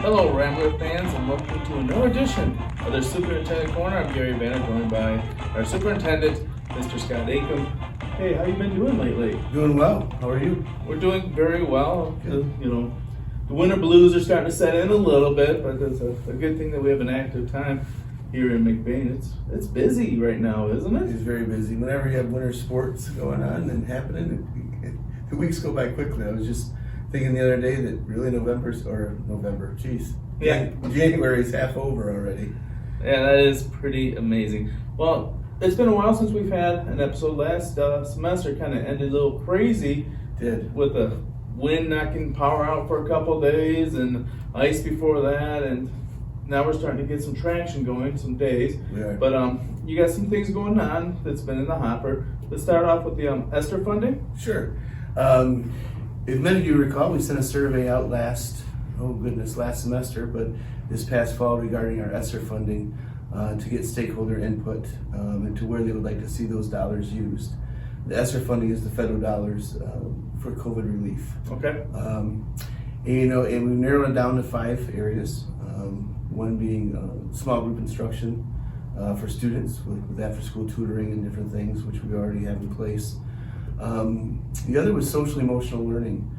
Hello, Rambler fans, and welcome to another edition of the Superintendent Corner. I'm Gary Banner, joined by our Superintendent, Mr. Scott Aiken. Hey, how you been doing lately? Doing well. How are you? We're doing very well. The winter blues are starting to set in a little bit, but it's a good thing that we have an active time here in McBain. It's busy right now, isn't it? It's very busy. Whenever you have winter sports going on and happening, the weeks go by quickly. I was just thinking the other day that really January is half over already. Yeah, that is pretty amazing. Well, it's been a while since we've had an episode. Last semester kind of ended a little crazy. Did. With the wind knocking power out for a couple days and ice before that, and now we're starting to get some traction going some days. We are. But you got some things going on that's been in the hopper. Let's start off with the ESRC Funding. Sure. If many of you recall, we sent a survey out last semester, but this past fall regarding our ESRC funding to get stakeholder input into where they would like to see those dollars used. The ESRC funding is the federal dollars for COVID relief. Okay. And we've narrowed it down to 5 areas. One being small group instruction for students with after-school tutoring and different things, which we already have in place. The other was social emotional learning,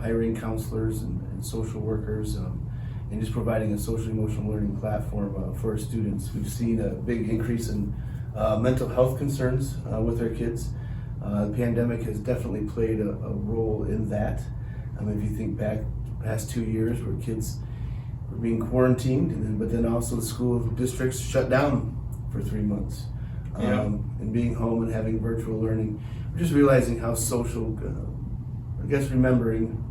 hiring counselors and social workers, and just providing a social emotional learning platform for our students. We've seen a big increase in mental health concerns with our kids. The pandemic has definitely played a role in that. If you think back the past 2 years where kids were being quarantined, but then also the school districts shut down for 3 months. And being home and having virtual learning, we're just realizing how social,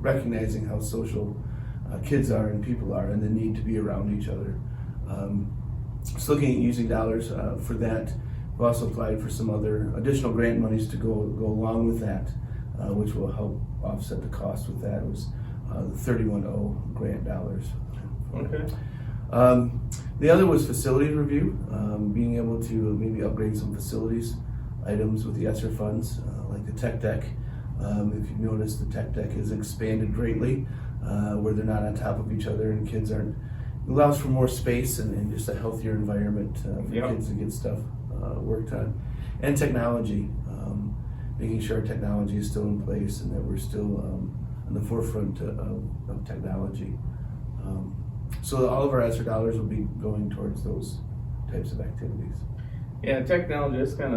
recognizing how social kids are and people are, and the need to be around each other. Just looking at using dollars for that. We've also applied for some other additional grant monies to go along with that, which will help offset the cost with that. It was the 31-0 grant dollars. Okay. The other was facility review, being able to maybe upgrade some facilities items with the ESSER funds, like the tech deck. If you've noticed, the tech deck has expanded greatly, where they're not on top of each other and kids aren't. It allows for more space and just a healthier environment for kids to get stuff worked on. And technology, making sure technology is still in place and that we're still on the forefront of technology. So all of our ESSER dollars will be going towards those types of activities. Yeah, technology is kind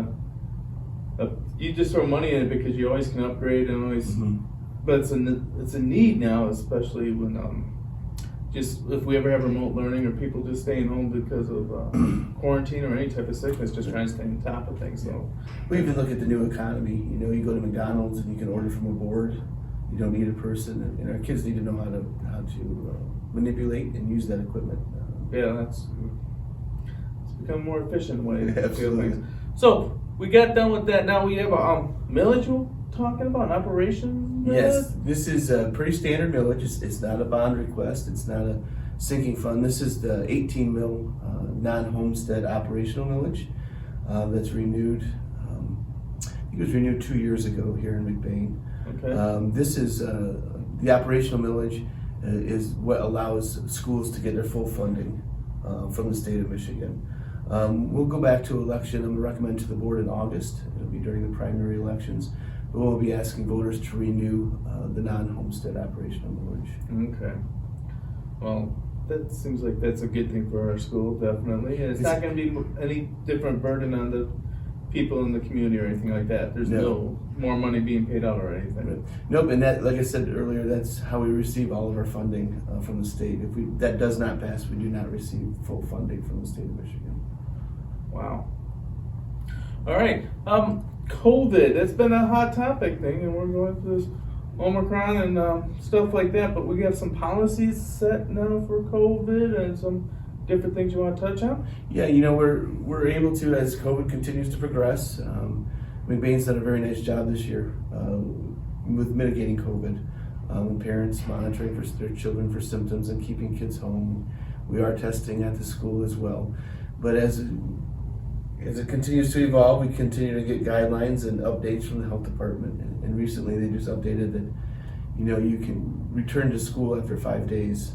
of you just throw money in it because you always can upgrade and always. Mm-hmm. But it's a need now, especially when just if we ever have remote learning or people just staying home because of quarantine or any type of sickness, just trying to stay on top of things. So we even look at the new economy. You go to McDonald's and you can order from a board. You don't need a person, and our kids need to know how to manipulate and use that equipment. It's become a more efficient way to feel Absolutely. things. So we got done with that. Now we have a millage we're talking about, an operation. Yes, this is a pretty standard millage. It's not a bond request. It's not a sinking fund. This is the 18 mil non-homestead operational millage that's renewed. I think it was renewed 2 years ago here in McBain. Okay. This is the operational millage is what allows schools to get their full funding from the state of Michigan. We'll go back to election. I'm going to recommend to the board in August. It'll be during the primary elections. But we'll be asking voters to renew the non-homestead operational millage. Okay. Well, that seems like that's a good thing for our school, definitely. And it's not going to be any different burden on the people in the community or anything like that. There's no more money being paid out or anything. Right. Nope, and that, like I said earlier, that's how we receive all of our funding from the state. If that does not pass, we do not receive full funding from the state of Michigan. Wow. All right. COVID, it's been a hot topic thing, and we're going through this Omicron and stuff like that, but we have some policies set now for COVID and some different things you want to touch on? Yeah, we're able to, as COVID continues to progress. McBain's done a very nice job this year with mitigating COVID, and parents monitoring for their children for symptoms and keeping kids home. We are testing at the school as well. But as it continues to evolve, we continue to get guidelines and updates from the health department. And recently they just updated that, you can return to school after 5 days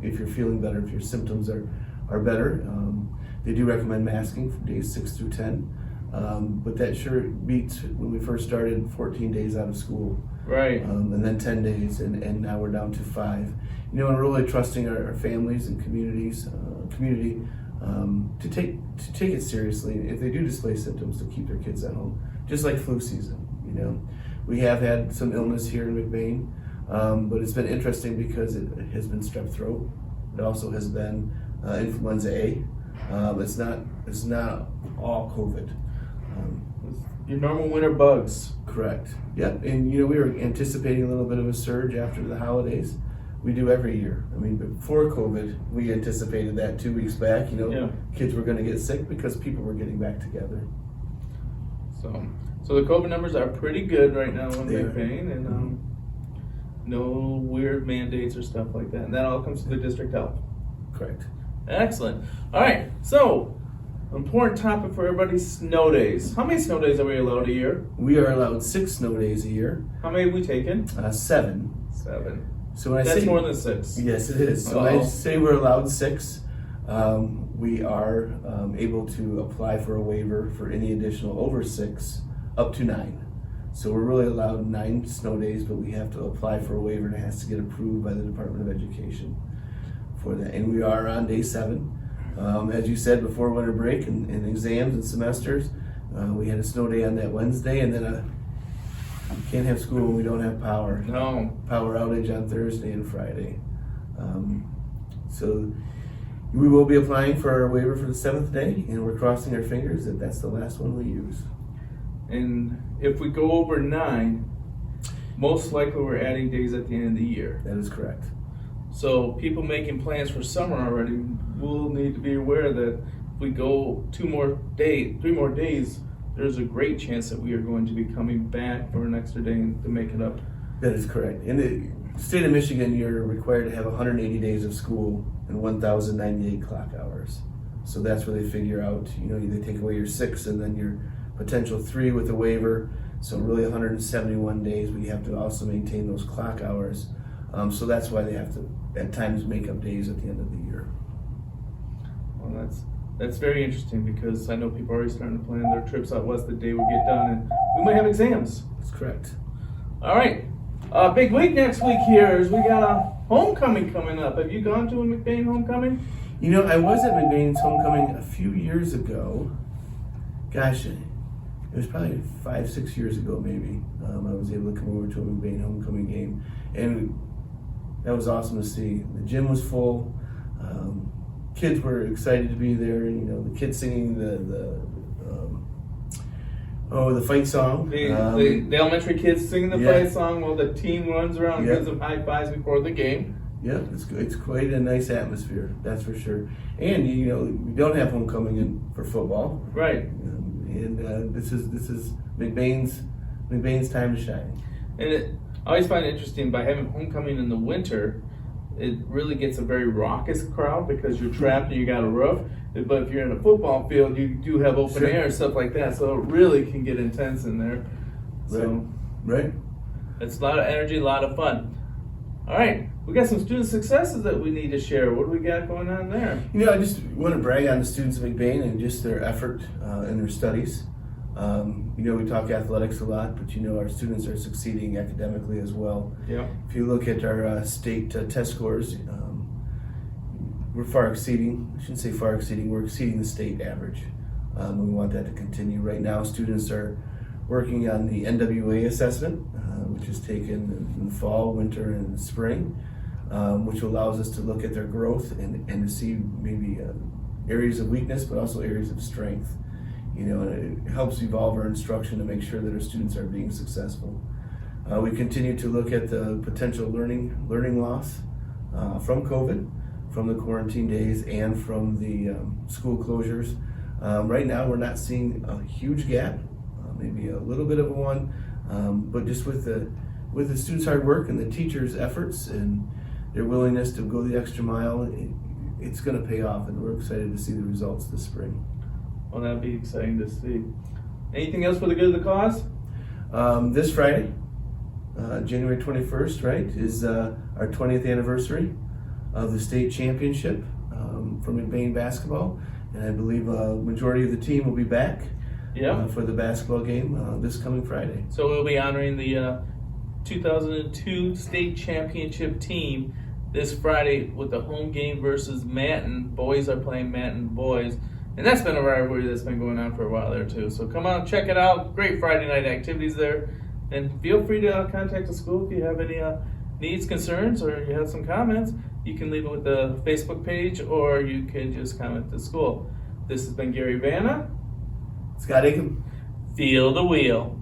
if you're feeling better, if your symptoms are better. They do recommend masking from days 6 through 10, but that sure beats when we first started 14 days out of school. Right. And then 10 days, and now we're down to 5. And really trusting our families and community to take it seriously. If they do display symptoms, to keep their kids at home, just like flu season. We have had some illness here in McBain, but it's been interesting because it has been strep throat. It also has been influenza A. It's not all COVID. Your normal winter bugs. Correct. Yep. And we were anticipating a little bit of a surge after the holidays. We do every year. Before COVID, we anticipated that 2 weeks back. Kids were going to get sick because people were getting back together. So the COVID numbers are pretty good right now in McBain, and no weird mandates or stuff like that. And that all comes to the district health. Correct. Excellent. All right. So, important topic for everybody: snow days. How many snow days are we allowed a year? We are allowed 6 snow days a year. How many have we taken? 7. 7. So when That's I say more than 6. Yes, it is. So when I say we're allowed 6, we are able to apply for a waiver for any additional over 6, up to 9. So we're really allowed 9 snow days, but we have to apply for a waiver, and it has to get approved by the Department of Education for that. And we are on day 7. As you said, before winter break and exams and semesters, we had a snow day on that Wednesday, and then you can't have school when we don't have power. No. Power outage on Thursday and Friday. So we will be applying for our waiver for the 7th day, and we're crossing our fingers that that's the last one we use. And if we go over 9, most likely we're adding days at the end of the year. That is correct. So people making plans for summer already will need to be aware that if we go 3 more days, there's a great chance that we are going to be coming back for an extra day to make it up. That is correct. In the state of Michigan, you're required to have 180 days of school and 1,098 clock hours. So that's where they figure out, they take away your 6 and then your potential 3 with a waiver. So really 171 days, but you have to also maintain those clock hours. So that's why they have to, at times, make up days at the end of the year. Well, that's very interesting, because I know people are already starting to plan their trips out west the day we get done, and we might have exams. That's correct. All right. Big week next week here is we got a homecoming coming up. Have you gone to a McBain homecoming? I was at McBain's homecoming a few years ago. Gosh, it was probably 5-6 years ago maybe. I was able to come over to a McBain homecoming game, and that was awesome to see. The gym was full. Kids were excited to be there. The kids singing the fight song. The elementary kids singing the fight song while the team runs around and gives them high fives before the game. Yeah, it's quite a nice atmosphere, that's for sure. And we don't have homecoming for football, right? And this is McBain's time to shine. And I always find it interesting, by having homecoming in the winter, it really gets a very raucous crowd because you're trapped and you got a roof. But if you're in a football field, you do have open air and stuff like that, so it really can get intense in there. So, right. It's a lot of energy, a lot of fun. All right, we got some student successes that we need to share. What do we got going on there? I just want to brag on the students of McBain and just their effort in their studies. We talk athletics a lot, but our students are succeeding academically as well. Yeah. If you look at our state test scores, we're far exceeding. I shouldn't say far exceeding. We're exceeding the state average. We want that to continue. Right now, students are working on the NWA assessment, which is taken in the fall, winter, and spring, which allows us to look at their growth and to see maybe areas of weakness, but also areas of strength. And it helps evolve our instruction to make sure that our students are being successful. We continue to look at the potential learning loss from COVID, from the quarantine days, and from the school closures. Right now, we're not seeing a huge gap, maybe a little bit of a one, but just with the students' hard work and the teachers' efforts and their willingness to go the extra mile, it's going to pay off, and we're excited to see the results this spring. Well, that'd be exciting to see. Anything else for the good of the cause? This Friday, January 21st, right, is our 20th anniversary of the state championship from McBain basketball, and I believe a majority of the team will be back for the basketball game this coming Friday. So we'll be honoring the 2002 state championship team this Friday with the home game versus Manton. Boys are playing Manton boys. And that's been a rivalry that's been going on for a while there too. So come on, check it out. Great Friday night activities there. And feel free to contact the school if you have any needs, concerns, or you have some comments. You can leave it with the Facebook page, or you can just comment to the school. This has been Gary Vanna. Scott Aiken. Feel the wheel.